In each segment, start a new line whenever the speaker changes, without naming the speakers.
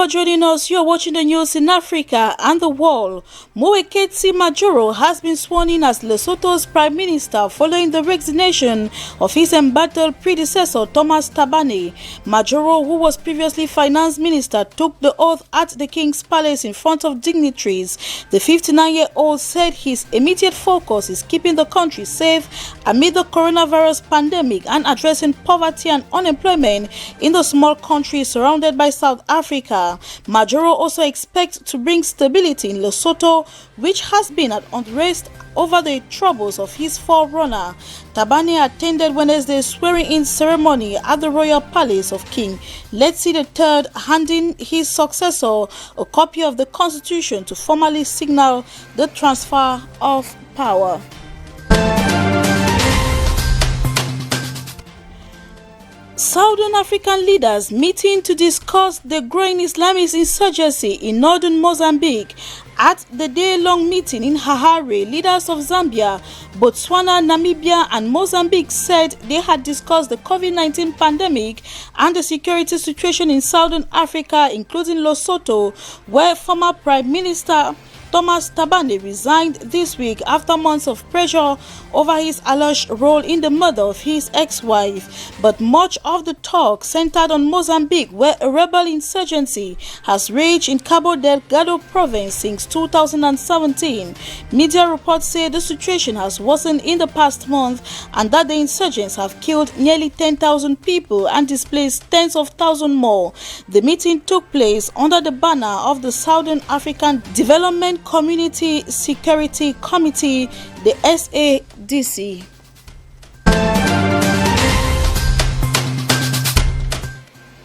for joining us. You're watching the news in Africa and the world. Moeketsi Majoro has been sworn in as Lesotho's Prime Minister following the resignation of his embattled predecessor Thomas Thabane. Majoro, who was previously Finance Minister, took the oath at the King's Palace in front of dignitaries. The 59-year-old said his immediate focus is keeping the country safe amid the coronavirus pandemic and addressing poverty and unemployment in the small country surrounded by South Africa. Majoro also expects to bring stability in Lesotho, which has been at unrest over the troubles of his forerunner. Thabane attended Wednesday's swearing-in ceremony at the Royal Palace of King Letsie III, handing his successor a copy of the Constitution to formally signal the transfer of power. Southern African leaders meeting to discuss the growing Islamist insurgency in northern Mozambique. At the day-long meeting in Harare, leaders of Zambia, Botswana, Namibia and Mozambique said they had discussed the COVID-19 pandemic and the security situation in Southern Africa, including Lesotho, where former Prime Minister Thomas Thabane resigned this week after months of pressure over his alleged role in the murder of his ex-wife. But much of the talk centered on Mozambique, where a rebel insurgency has raged in Cabo Delgado province since 2017. Media reports say the situation has worsened in the past month and that the insurgents have killed nearly 10,000 people and displaced tens of thousands more. The meeting took place under the banner of the Southern African Development Community Security Committee, the SADC.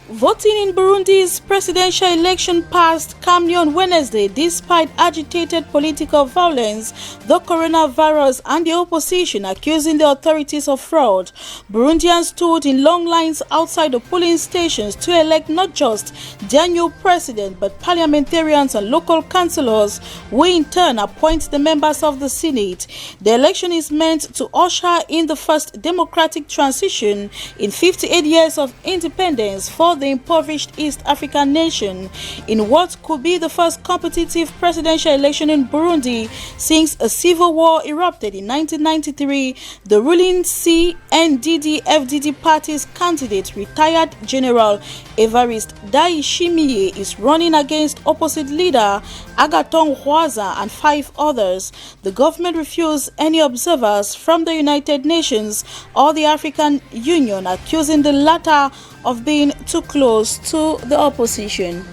Voting in Burundi's presidential election passed calmly on Wednesday despite agitated political violence, the coronavirus and the opposition accusing the authorities of fraud. Burundians stood in long lines outside the polling stations to elect not just their new president but parliamentarians and local councillors who in turn appoint the members of the Senate. The election is meant to usher in the first democratic transition in 58 years of independence for the impoverished East African nation, in what could be the first competitive presidential election in Burundi since a civil war erupted in 1993. The ruling CNDD-FDD party's candidate, retired General Evariste Ndayishimiye, is running against opposite leader Agathon Rwasa and 5 others. The government refused any observers from the United Nations or the African Union, accusing the latter of being too close to the opposition.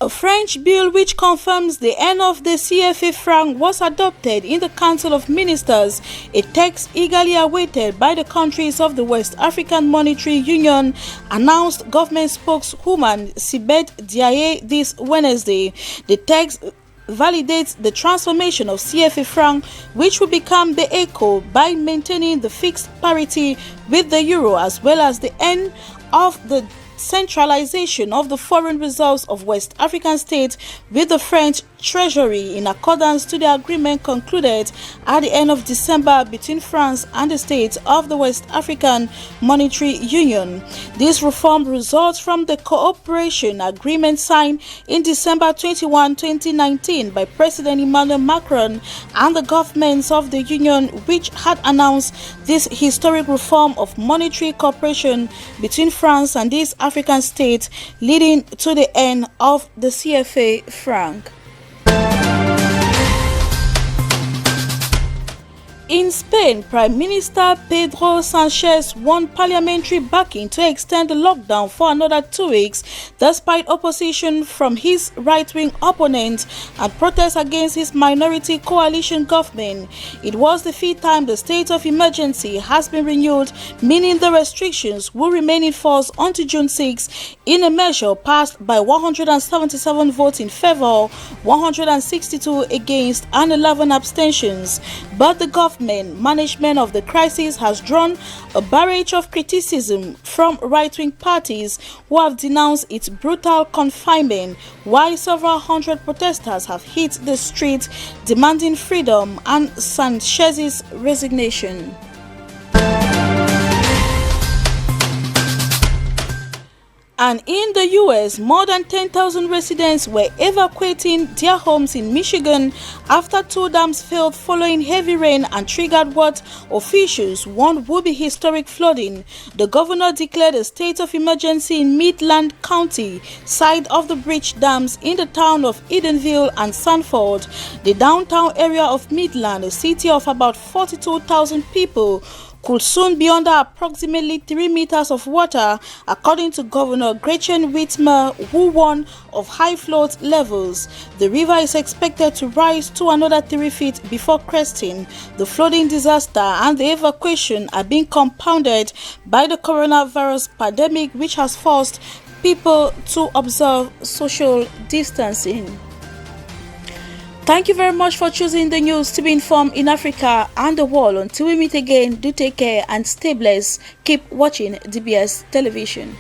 A French bill which confirms the end of the CFA franc was adopted in the Council of Ministers, a text eagerly awaited by the countries of the West African Monetary Union, announced government spokeswoman Sibeth Diaye this Wednesday. The text validates the transformation of CFA franc, which will become the echo by maintaining the fixed parity with the euro, as well as the end of the centralization of the foreign reserves of West African states with the French Treasury, in accordance to the agreement concluded at the end of December between France and the states of the West African Monetary Union. This reform results from the cooperation agreement signed in December 21, 2019 by President Emmanuel Macron and the governments of the Union, which had announced this historic reform of monetary cooperation between France and these African states, leading to the end of the CFA franc. In Spain, Prime Minister Pedro Sanchez won parliamentary backing to extend the lockdown for another 2 weeks, despite opposition from his right-wing opponents and protests against his minority coalition government. It was the 5th time the state of emergency has been renewed, meaning the restrictions will remain in force until June 6, in a measure passed by 177 votes in favor, 162 against, and 11 abstentions. But the government management of the crisis has drawn a barrage of criticism from right-wing parties who have denounced its brutal confinement, while several hundred protesters have hit the streets demanding freedom and Sanchez's resignation. And in the U.S., more than 10,000 residents were evacuating their homes in Michigan after two dams failed following heavy rain and triggered what officials warned would be historic flooding. The governor declared a state of emergency in Midland County, site of the breached dams in the town of Edenville and Sanford. The downtown area of Midland, a city of about 42,000 people, could soon be under approximately 3 meters of water, according to Governor Gretchen Whitmer, who warned of high flood levels. The river is expected to rise to another 3 feet before cresting. The flooding disaster and the evacuation are being compounded by the coronavirus pandemic, which has forced people to observe social distancing. Thank you very much for choosing the news to be informed in Africa and the world. Until we meet again, do take care and stay blessed. Keep watching DBS Television.